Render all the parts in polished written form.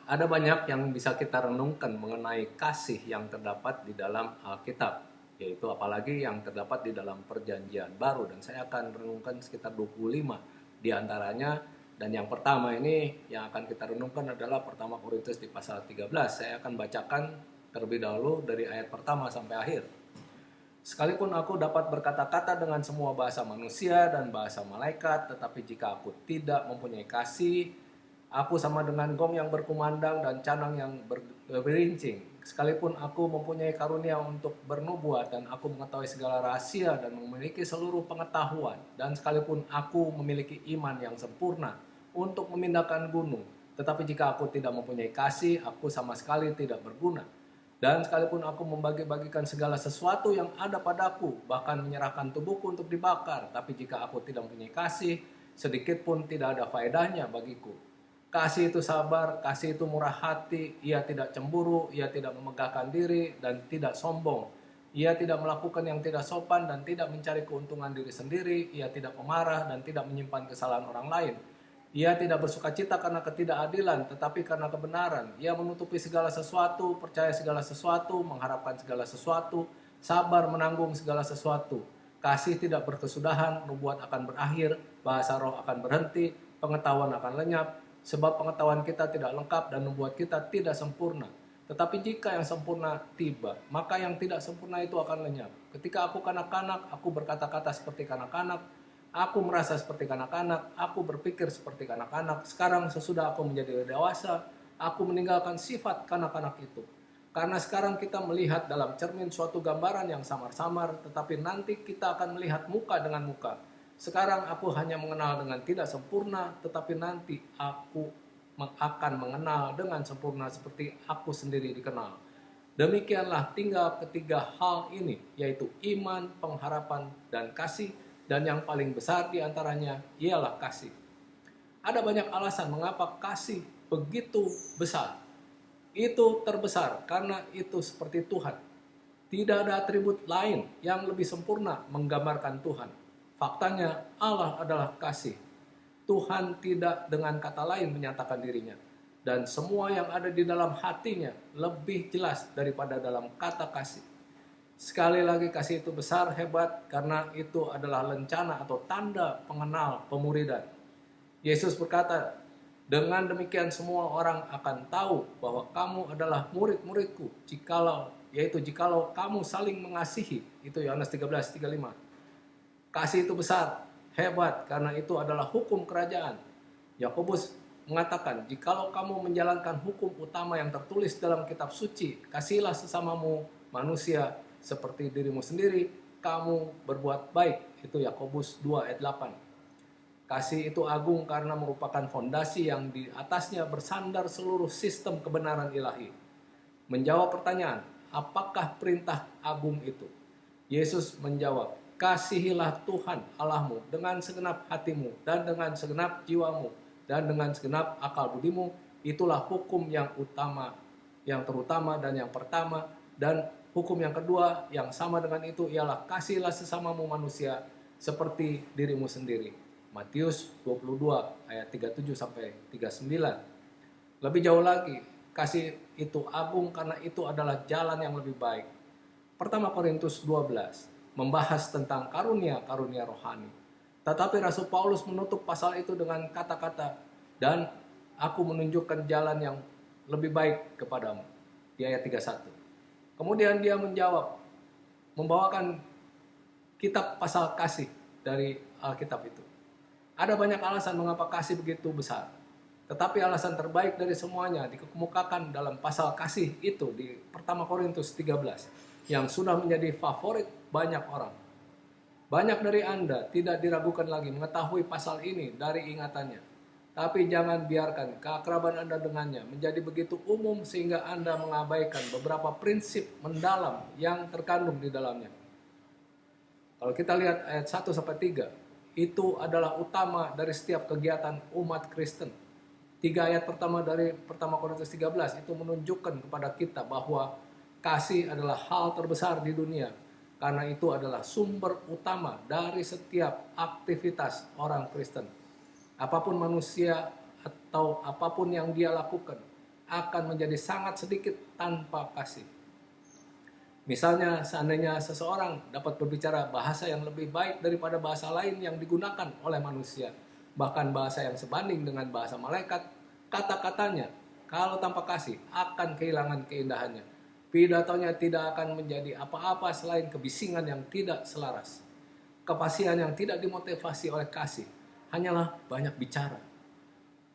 Ada banyak yang bisa kita renungkan mengenai kasih yang terdapat di dalam Alkitab, yaitu apalagi yang terdapat di dalam Perjanjian Baru, dan saya akan renungkan sekitar 25 di antaranya. Dan yang pertama ini yang akan kita renungkan adalah pertama Korintus di pasal 13. Saya akan bacakan terlebih dahulu dari ayat pertama sampai akhir. Sekalipun aku dapat berkata-kata dengan semua bahasa manusia dan bahasa malaikat, tetapi jika aku tidak mempunyai kasih, aku sama dengan gong yang berkumandang dan canang yang berincing. Sekalipun aku mempunyai karunia untuk bernubuat dan aku mengetahui segala rahasia dan memiliki seluruh pengetahuan, dan sekalipun aku memiliki iman yang sempurna untuk memindahkan gunung, tetapi jika aku tidak mempunyai kasih, aku sama sekali tidak berguna. Dan sekalipun aku membagi-bagikan segala sesuatu yang ada padaku, bahkan menyerahkan tubuhku untuk dibakar, tapi jika aku tidak mempunyai kasih, sedikit pun tidak ada faedahnya bagiku. Kasih itu sabar, kasih itu murah hati, ia tidak cemburu, ia tidak memegahkan diri, dan tidak sombong. Ia tidak melakukan yang tidak sopan dan tidak mencari keuntungan diri sendiri, ia tidak pemarah dan tidak menyimpan kesalahan orang lain. Ia tidak bersukacita karena ketidakadilan, tetapi karena kebenaran. Ia menutupi segala sesuatu, percaya segala sesuatu, mengharapkan segala sesuatu, sabar menanggung segala sesuatu. Kasih tidak berkesudahan, nubuat akan berakhir, bahasa roh akan berhenti, pengetahuan akan lenyap, sebab pengetahuan kita tidak lengkap dan nubuat kita tidak sempurna. Tetapi jika yang sempurna tiba, maka yang tidak sempurna itu akan lenyap. Ketika aku kanak-kanak, aku berkata-kata seperti kanak-kanak, aku merasa seperti kanak-kanak, aku berpikir seperti kanak-kanak. Sekarang sesudah aku menjadi dewasa, aku meninggalkan sifat kanak-kanak itu. Karena sekarang kita melihat dalam cermin suatu gambaran yang samar-samar, tetapi nanti kita akan melihat muka dengan muka. Sekarang aku hanya mengenal dengan tidak sempurna, tetapi nanti aku akan mengenal dengan sempurna seperti aku sendiri dikenal. Demikianlah tinggal ketiga hal ini, yaitu iman, pengharapan, dan kasih. Dan yang paling besar di antaranya ialah kasih. Ada banyak alasan mengapa kasih begitu besar. Itu terbesar karena itu seperti Tuhan. Tidak ada atribut lain yang lebih sempurna menggambarkan Tuhan. Faktanya Allah adalah kasih. Tuhan tidak dengan kata lain menyatakan dirinya. Dan semua yang ada di dalam hatinya lebih jelas daripada dalam kata kasih. Sekali lagi kasih itu besar, hebat, karena itu adalah lencana atau tanda pengenal pemuridan. Yesus berkata, dengan demikian semua orang akan tahu bahwa kamu adalah murid-muridku, jikalau kamu saling mengasihi. Itu Yohanes 13:35. Kasih itu besar, hebat, karena itu adalah hukum kerajaan. Yakobus mengatakan, jikalau kamu menjalankan hukum utama yang tertulis dalam kitab suci, kasihilah sesamamu manusia seperti dirimu sendiri, kamu berbuat baik. Itu Yakobus 2 ayat 8. Kasih itu agung karena merupakan fondasi yang di atasnya bersandar seluruh sistem kebenaran ilahi. Menjawab pertanyaan, apakah perintah agung itu? Yesus menjawab, kasihilah Tuhan Allahmu dengan segenap hatimu dan dengan segenap jiwamu dan dengan segenap akal budimu. Itulah hukum yang utama, yang terutama dan yang pertama. Dan hukum yang kedua yang sama dengan itu ialah kasihilah sesamamu manusia seperti dirimu sendiri. Matius 22 ayat 37 sampai 39. Lebih jauh lagi, kasih itu agung karena itu adalah jalan yang lebih baik. Pertama Korintus 12 membahas tentang karunia-karunia rohani. Tetapi Rasul Paulus menutup pasal itu dengan kata-kata, dan aku menunjukkan jalan yang lebih baik kepadamu. Di ayat 31. Kemudian dia menjawab, membawakan kitab pasal kasih dari Alkitab itu. Ada banyak alasan mengapa kasih begitu besar. Tetapi alasan terbaik dari semuanya dikemukakan dalam pasal kasih itu di pertama Korintus 13 yang sudah menjadi favorit banyak orang. Banyak dari Anda tidak diragukan lagi mengetahui pasal ini dari ingatannya. Tapi jangan biarkan keakraban Anda dengannya menjadi begitu umum sehingga Anda mengabaikan beberapa prinsip mendalam yang terkandung di dalamnya. Kalau kita lihat ayat 1-3, itu adalah utama dari setiap kegiatan umat Kristen. 3 ayat pertama dari pertama Korintus 13 itu menunjukkan kepada kita bahwa kasih adalah hal terbesar di dunia. Karena itu adalah sumber utama dari setiap aktivitas orang Kristen. Apapun manusia atau apapun yang dia lakukan, akan menjadi sangat sedikit tanpa kasih. Misalnya seandainya seseorang dapat berbicara bahasa yang lebih baik daripada bahasa lain yang digunakan oleh manusia, bahkan bahasa yang sebanding dengan bahasa malaikat, kata-katanya kalau tanpa kasih akan kehilangan keindahannya. Pidatonya tidak akan menjadi apa-apa selain kebisingan yang tidak selaras. Kefasihan yang tidak dimotivasi oleh kasih hanyalah banyak bicara.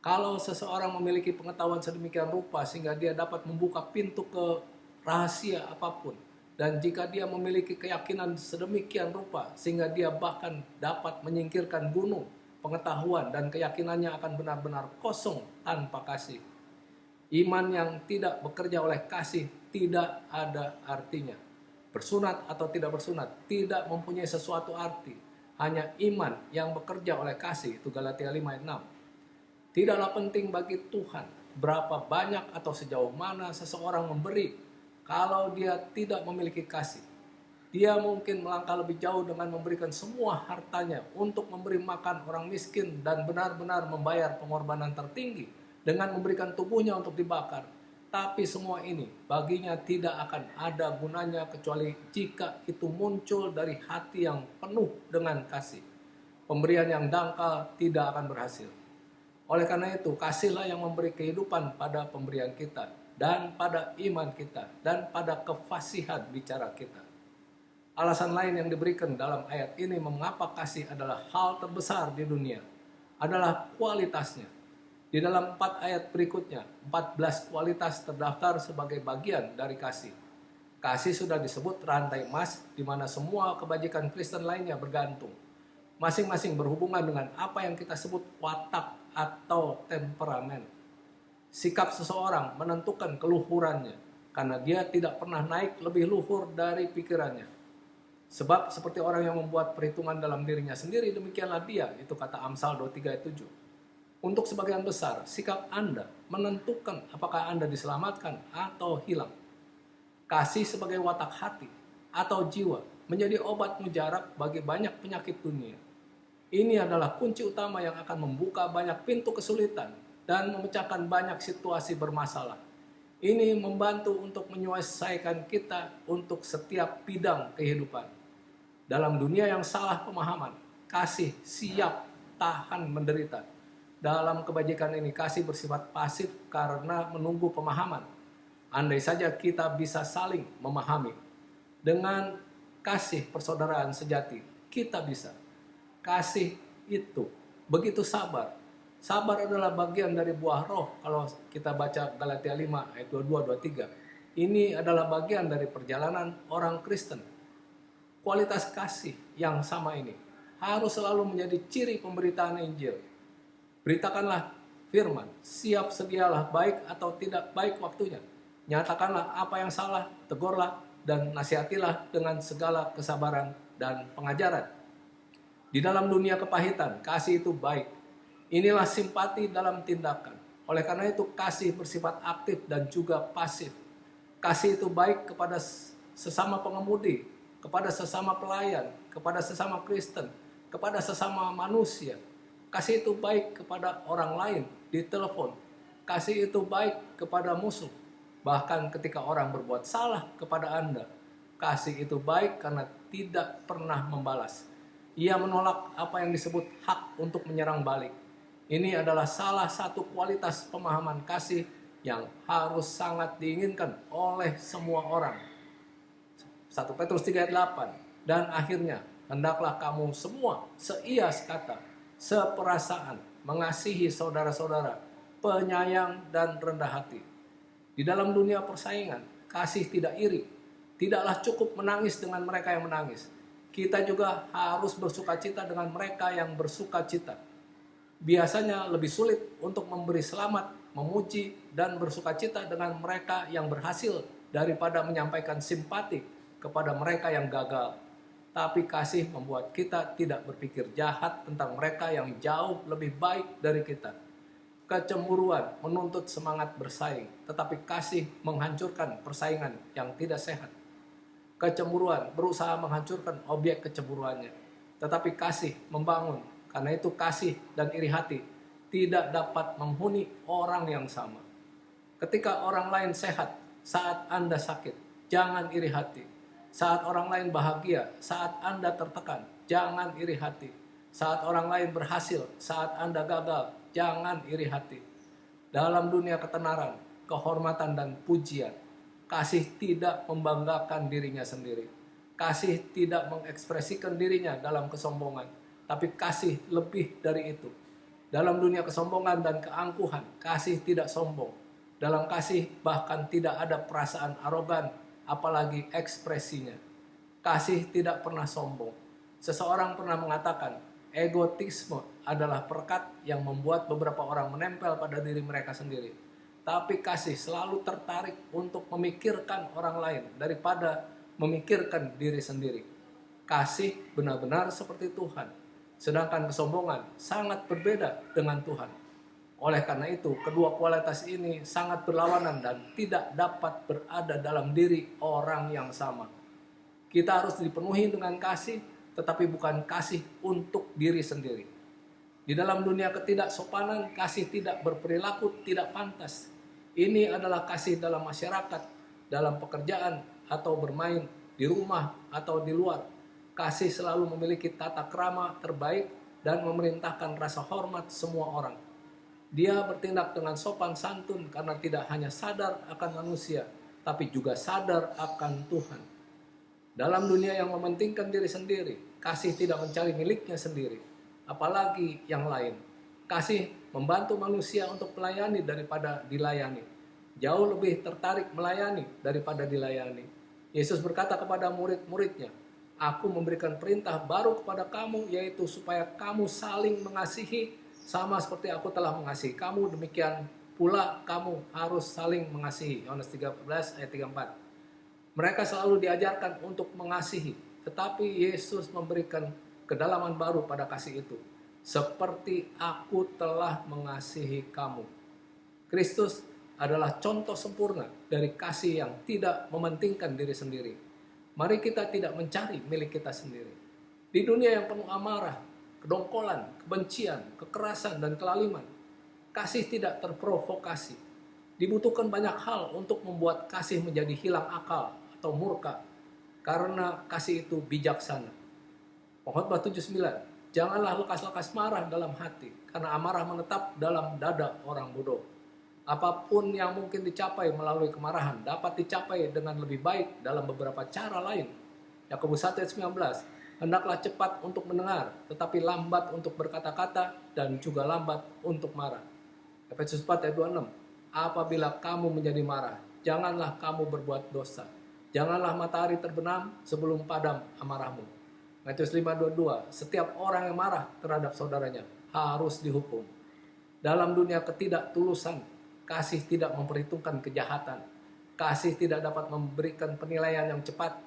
Kalau seseorang memiliki pengetahuan sedemikian rupa sehingga dia dapat membuka pintu ke rahasia apapun, dan jika dia memiliki keyakinan sedemikian rupa sehingga dia bahkan dapat menyingkirkan gunung, pengetahuan dan keyakinannya akan benar-benar kosong tanpa kasih. Iman yang tidak bekerja oleh kasih tidak ada artinya. Bersunat atau tidak bersunat tidak mempunyai sesuatu arti. Hanya iman yang bekerja oleh kasih, itu Galatia 5 ayat 6. Tidaklah penting bagi Tuhan berapa banyak atau sejauh mana seseorang memberi kalau dia tidak memiliki kasih. Dia mungkin melangkah lebih jauh dengan memberikan semua hartanya untuk memberi makan orang miskin dan benar-benar membayar pengorbanan tertinggi dengan memberikan tubuhnya untuk dibakar. Tapi semua ini baginya tidak akan ada gunanya kecuali jika itu muncul dari hati yang penuh dengan kasih. Pemberian yang dangkal tidak akan berhasil. Oleh karena itu, kasihlah yang memberi kehidupan pada pemberian kita, dan pada iman kita, dan pada kefasihan bicara kita. Alasan lain yang diberikan dalam ayat ini mengapa kasih adalah hal terbesar di dunia adalah kualitasnya. Di dalam 4 ayat berikutnya, 14 kualitas terdaftar sebagai bagian dari kasih. Kasih sudah disebut rantai emas di mana semua kebajikan Kristen lainnya bergantung. Masing-masing berhubungan dengan apa yang kita sebut watak atau temperamen. Sikap seseorang menentukan keluhurannya karena dia tidak pernah naik lebih luhur dari pikirannya. Sebab seperti orang yang membuat perhitungan dalam dirinya sendiri, demikianlah dia, itu kata Amsal 23 ayat 7. Untuk sebagian besar, sikap Anda menentukan apakah Anda diselamatkan atau hilang. Kasih sebagai watak hati atau jiwa menjadi obat mujarab bagi banyak penyakit dunia. Ini adalah kunci utama yang akan membuka banyak pintu kesulitan dan memecahkan banyak situasi bermasalah. Ini membantu untuk menyelesaikan kita untuk setiap bidang kehidupan. Dalam dunia yang salah pemahaman, kasih siap tahan menderita. Dalam kebajikan ini, kasih bersifat pasif karena menunggu pemahaman. Andai saja kita bisa saling memahami. Dengan kasih persaudaraan sejati, kita bisa. Kasih itu begitu sabar. Sabar adalah bagian dari buah roh. Kalau kita baca Galatia 5 ayat 22-23. Ini adalah bagian dari perjalanan orang Kristen. Kualitas kasih yang sama ini harus selalu menjadi ciri pemberitaan Injil. Beritakanlah firman, siap sedialah baik atau tidak baik waktunya. Nyatakanlah apa yang salah, tegurlah dan nasihatilah dengan segala kesabaran dan pengajaran. Di dalam dunia kepahitan, kasih itu baik. Inilah simpati dalam tindakan. Oleh karena itu, kasih bersifat aktif dan juga pasif. Kasih itu baik kepada sesama pengemudi, kepada sesama pelayan, kepada sesama Kristen, kepada sesama manusia. Kasih itu baik kepada orang lain di telepon. Kasih itu baik kepada musuh. Bahkan ketika orang berbuat salah kepada Anda, kasih itu baik karena tidak pernah membalas. Ia menolak apa yang disebut hak untuk menyerang balik. Ini adalah salah satu kualitas pemahaman kasih yang harus sangat diinginkan oleh semua orang. 1 Petrus 3 ayat 8. Dan akhirnya, hendaklah kamu semua seias kata, seperasaan, mengasihi saudara-saudara, penyayang dan rendah hati. Di dalam dunia persaingan, kasih tidak iri. Tidaklah cukup menangis dengan mereka yang menangis. Kita juga harus bersukacita dengan mereka yang bersukacita. Biasanya lebih sulit untuk memberi selamat, memuji, dan bersukacita dengan mereka yang berhasil daripada menyampaikan simpati kepada mereka yang gagal. Tapi kasih membuat kita tidak berpikir jahat tentang mereka yang jauh lebih baik dari kita. Kecemburuan menuntut semangat bersaing, tetapi kasih menghancurkan persaingan yang tidak sehat. Kecemburuan berusaha menghancurkan objek kecemburuannya, tetapi kasih membangun. Karena itu kasih dan iri hati tidak dapat menghuni orang yang sama. Ketika orang lain sehat saat Anda sakit, jangan iri hati. Saat orang lain bahagia saat Anda tertekan, jangan iri hati. Saat orang lain berhasil saat Anda gagal, jangan iri hati. Dalam dunia ketenaran, kehormatan dan pujian, kasih tidak membanggakan dirinya sendiri. Kasih tidak mengekspresikan dirinya dalam kesombongan, tapi kasih lebih dari itu. Dalam dunia kesombongan dan keangkuhan, kasih tidak sombong. Dalam kasih bahkan tidak ada perasaan arogan, apalagi ekspresinya. Kasih tidak pernah sombong. Seseorang pernah mengatakan, egotisme adalah perekat yang membuat beberapa orang menempel pada diri mereka sendiri. Tapi kasih selalu tertarik untuk memikirkan orang lain daripada memikirkan diri sendiri. Kasih benar-benar seperti Tuhan. Sedangkan kesombongan sangat berbeda dengan Tuhan. Oleh karena itu, kedua kualitas ini sangat berlawanan dan tidak dapat berada dalam diri orang yang sama. Kita harus dipenuhi dengan kasih, tetapi bukan kasih untuk diri sendiri. Di dalam dunia ketidaksopanan, kasih tidak berperilaku tidak pantas. Ini adalah kasih dalam masyarakat, dalam pekerjaan, atau bermain, di rumah, atau di luar. Kasih selalu memiliki tata krama terbaik dan memerintahkan rasa hormat semua orang. Dia bertindak dengan sopan santun karena tidak hanya sadar akan manusia, tapi juga sadar akan Tuhan. Dalam dunia yang mementingkan diri sendiri, kasih tidak mencari miliknya sendiri, apalagi yang lain. Kasih membantu manusia untuk melayani daripada dilayani. Jauh lebih tertarik melayani daripada dilayani. Yesus berkata kepada murid-muridnya, "Aku memberikan perintah baru kepada kamu, yaitu supaya kamu saling mengasihi, sama seperti aku telah mengasihi kamu, demikian pula kamu harus saling mengasihi." Yohanes 13 ayat 34. Mereka selalu diajarkan untuk mengasihi, tetapi Yesus memberikan kedalaman baru pada kasih itu. Seperti aku telah mengasihi kamu. Kristus adalah contoh sempurna dari kasih yang tidak mementingkan diri sendiri. Mari kita tidak mencari milik kita sendiri. Di dunia yang penuh amarah, kedongkolan, kebencian, kekerasan, dan kelaliman, kasih tidak terprovokasi. Dibutuhkan banyak hal untuk membuat kasih menjadi hilang akal atau murka, karena kasih itu bijaksana. Pengkhotbah 7:9, janganlah lekas-lekas marah dalam hati, karena amarah menetap dalam dada orang bodoh. Apapun yang mungkin dicapai melalui kemarahan dapat dicapai dengan lebih baik dalam beberapa cara lain. Yakobus 1 ayat 19, hendaklah cepat untuk mendengar, tetapi lambat untuk berkata-kata dan juga lambat untuk marah. Efesus 4 ayat 26, apabila kamu menjadi marah, janganlah kamu berbuat dosa. Janganlah matahari terbenam sebelum padam amarahmu. Matius 5:22, setiap orang yang marah terhadap saudaranya harus dihukum. Dalam dunia ketidaktulusan, kasih tidak memperhitungkan kejahatan. Kasih tidak dapat memberikan penilaian yang cepat.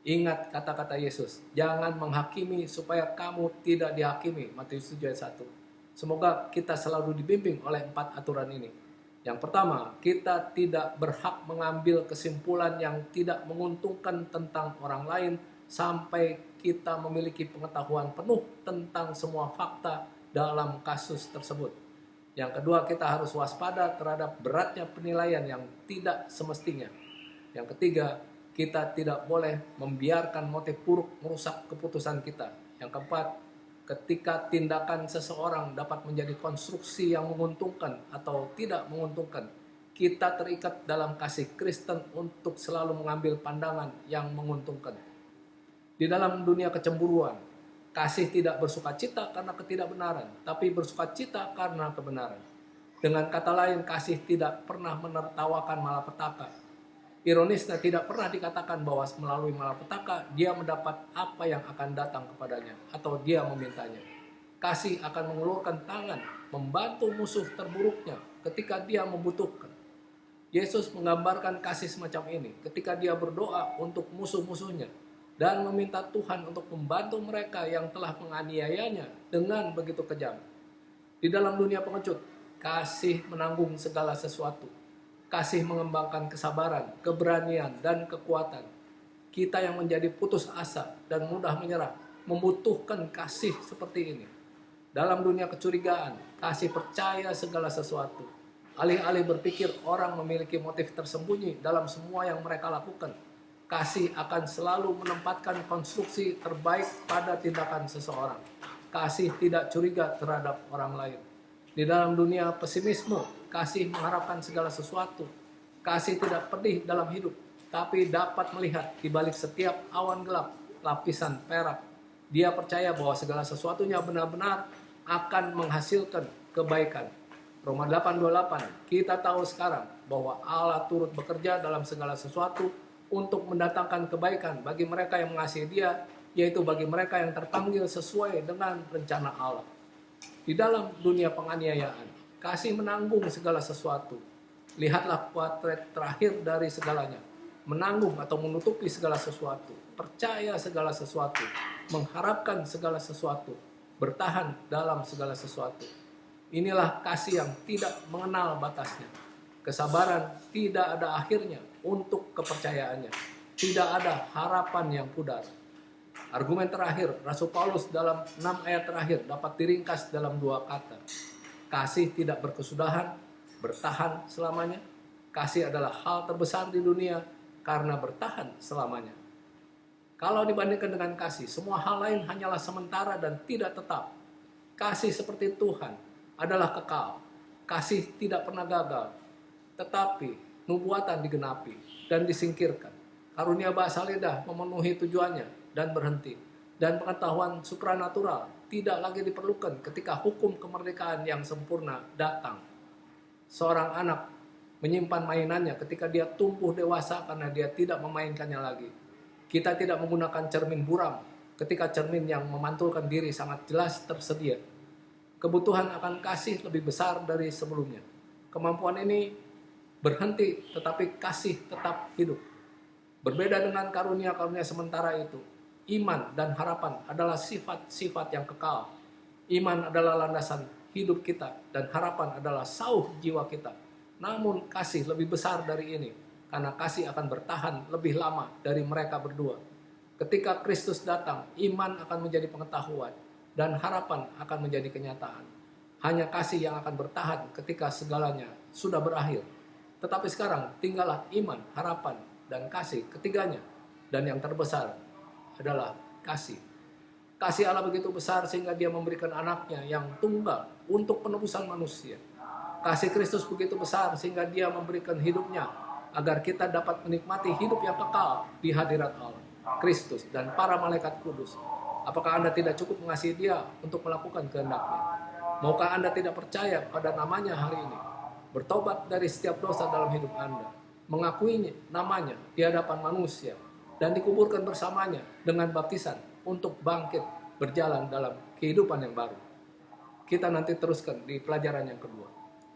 Ingat kata-kata Yesus, jangan menghakimi supaya kamu tidak dihakimi. Matius 7 ayat 1. Semoga kita selalu dibimbing oleh 4 aturan ini. Yang pertama, kita tidak berhak mengambil kesimpulan yang tidak menguntungkan tentang orang lain sampai kita memiliki pengetahuan penuh tentang semua fakta dalam kasus tersebut. Yang kedua, kita harus waspada terhadap beratnya penilaian yang tidak semestinya. Yang ketiga, kita tidak boleh membiarkan motif buruk merusak keputusan kita. Yang keempat, ketika tindakan seseorang dapat menjadi konstruksi yang menguntungkan atau tidak menguntungkan, kita terikat dalam kasih Kristen untuk selalu mengambil pandangan yang menguntungkan. Di dalam dunia kecemburuan, kasih tidak bersukacita karena ketidakbenaran, tapi bersukacita karena kebenaran. Dengan kata lain, kasih tidak pernah menertawakan malapetaka. Ironisnya, tidak pernah dikatakan bahwa melalui malapetaka dia mendapat apa yang akan datang kepadanya atau dia memintanya. Kasih akan mengulurkan tangan, membantu musuh terburuknya ketika dia membutuhkan. Yesus menggambarkan kasih semacam ini ketika dia berdoa untuk musuh-musuhnya dan meminta Tuhan untuk membantu mereka yang telah menganiayanya dengan begitu kejam. Di dalam dunia pengecut, kasih menanggung segala sesuatu. Kasih mengembangkan kesabaran, keberanian, dan kekuatan. Kita yang menjadi putus asa dan mudah menyerah membutuhkan kasih seperti ini. Dalam dunia kecurigaan, kasih percaya segala sesuatu. Alih-alih berpikir orang memiliki motif tersembunyi dalam semua yang mereka lakukan, kasih akan selalu menempatkan konstruksi terbaik pada tindakan seseorang. Kasih tidak curiga terhadap orang lain. Di dalam dunia pesimisme, kasih mengharapkan segala sesuatu. Kasih tidak pedih dalam hidup, tapi dapat melihat di balik setiap awan gelap lapisan perak. Dia percaya bahwa segala sesuatunya benar-benar akan menghasilkan kebaikan. Roma 8:28, kita tahu sekarang bahwa Allah turut bekerja dalam segala sesuatu untuk mendatangkan kebaikan bagi mereka yang mengasihi Dia, yaitu bagi mereka yang terpanggil sesuai dengan rencana Allah. Di dalam dunia penganiayaan, kasih menanggung segala sesuatu. Lihatlah potret terakhir dari segalanya. Menanggung atau menutupi segala sesuatu, percaya segala sesuatu, mengharapkan segala sesuatu, bertahan dalam segala sesuatu. Inilah kasih yang tidak mengenal batasnya. Kesabaran tidak ada akhirnya untuk kepercayaannya. Tidak ada harapan yang pudar. Argumen terakhir, Rasul Paulus dalam 6 ayat terakhir dapat diringkas dalam 2 kata. Kasih tidak berkesudahan, bertahan selamanya. Kasih adalah hal terbesar di dunia karena bertahan selamanya. Kalau dibandingkan dengan kasih, semua hal lain hanyalah sementara dan tidak tetap. Kasih seperti Tuhan adalah kekal. Kasih tidak pernah gagal. Tetapi nubuatan digenapi dan disingkirkan. Karunia bahasa lidah memenuhi tujuannya dan berhenti. Dan pengetahuan supranatural tidak lagi diperlukan ketika hukum kemerdekaan yang sempurna datang. Seorang anak menyimpan mainannya ketika dia tumbuh dewasa karena dia tidak memainkannya lagi. Kita tidak menggunakan cermin buram ketika cermin yang memantulkan diri sangat jelas tersedia. Kebutuhan akan kasih lebih besar dari sebelumnya. Kemampuan ini berhenti, tetapi kasih tetap hidup. Berbeda dengan karunia-karunia sementara itu, iman dan harapan adalah sifat-sifat yang kekal. Iman adalah landasan hidup kita, dan harapan adalah sauh jiwa kita. Namun kasih lebih besar dari ini, karena kasih akan bertahan lebih lama dari mereka berdua. Ketika Kristus datang, iman akan menjadi pengetahuan, dan harapan akan menjadi kenyataan. Hanya kasih yang akan bertahan ketika segalanya sudah berakhir. Tetapi sekarang tinggallah iman, harapan, dan kasih ketiganya. Dan yang terbesar adalah kasih. Kasih Allah begitu besar sehingga Dia memberikan anaknya yang tunggal untuk penebusan manusia. Kasih Kristus begitu besar sehingga Dia memberikan hidupnya agar kita dapat menikmati hidup yang kekal di hadirat Allah, Kristus, dan para malaikat kudus. Apakah Anda tidak cukup mengasihi Dia untuk melakukan kehendak-Nya? Maukah Anda tidak percaya pada namanya hari ini? Bertobat dari setiap dosa dalam hidup Anda, mengakui namanya di hadapan manusia, dan dikuburkan bersamanya dengan baptisan untuk bangkit berjalan dalam kehidupan yang baru. Kita nanti teruskan di pelajaran yang kedua.